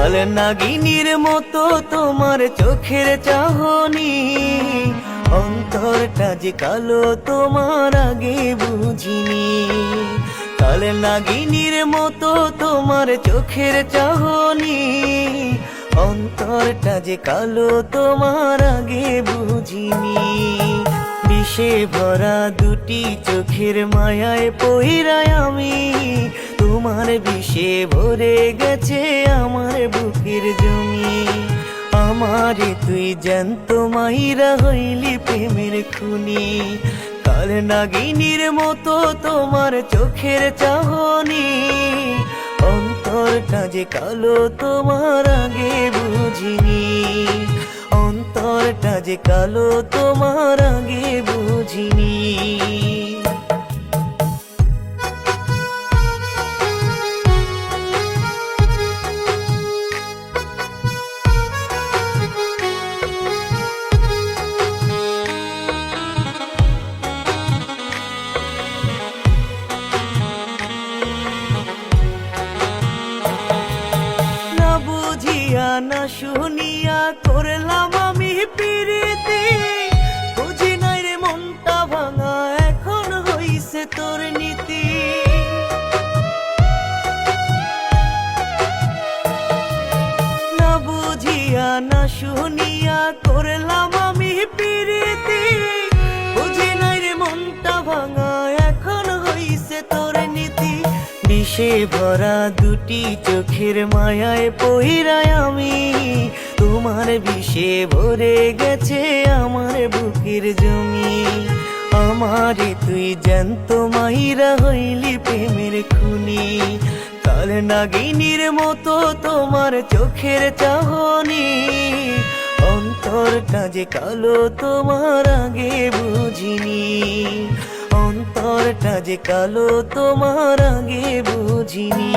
কাল নাগিনীর মতো তোমার চোখের চাহনি, অন্তরটা যে কালো তোমার আগে বুঝিনি। কাল নাগিনীর মতো তোমার চোখের চাহনি, অন্তরটা যে কালো তোমার আগে বুঝিনি। বিষে ভরা দুটি চোখের মায়ায় পইরায় আমি, তোমার বিষে ভরে গেছে আমার বুকের জমি। আমারে তুই জ্যান্ত মাইরা হইলি প্রেমের খুনি, কাল নাগিনীর মতো তোমার চোখের চাহনি, অন্তরটা যে কালো তোমার আগে বুঝিনি। অন্তরটা যে কালো তোমার আগে বুঝিনি। না শুনিয়া করলাম আমি প্রীতি, বুঝি নাই রে মনটা ভাঙা এখন হইছে তোর নীতি। না বুঝিয়া না শুনিয়া করলাম আমি প্রীতি, বুঝি নাই রে মনটা ভাঙা এখন হইছে তোর নীতি। বিষে ভরা দুটি চোখের মায়ায় পইরায় আমি, তোমার বিষে ভরে গেছে আমার বুকের জমি। আমারে তুই জ্যান্ত মাইরা হইলি প্রেমের খুনি, কাল নাগিনীর মতো তোমার চোখের চাহনি, অন্তরটা যে কালো তোমার আগে বুঝিনি। অন্তরটা যে কালো তোমার আগে বুঝিনি।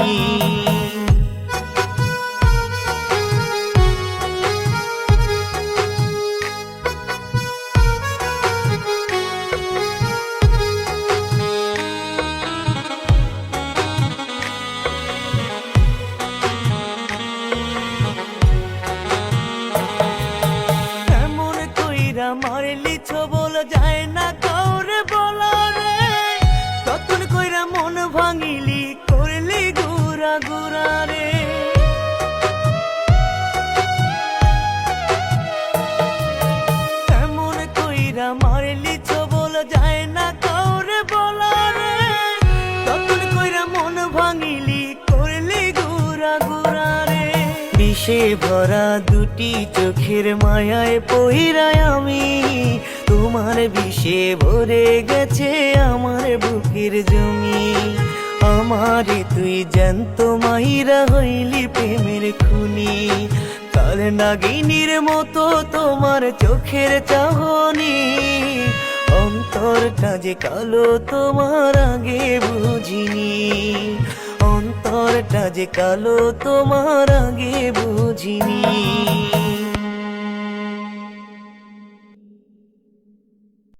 এমন কইরা মারলি ছবল যায় না কাউরে বলা রে, কতন কইরা মন ভাঙিলি করলি গুড়া গুড়া রে। এমন কইরা মারলি ছবল যায় না কাউরে বলা রে, কতন কইরা মন ভাঙিলি করলি গুড়া গুড়া রে। বিষে ভরা দুটি চোখের মায়ায় পইরায় আমি, তোমার বিষে ভরে গেছে আমার বুকের জমি। আমারে তুই জ্যান্ত মাইরা হইলি প্রেমের খুনি, কাল নাগিনীর মতো তোমার চোখের চাহনি, অন্তরটা যে কালো তোমার আগে বুঝিনি। অন্তরটা যে কালো তোমার আগে বুঝিনি।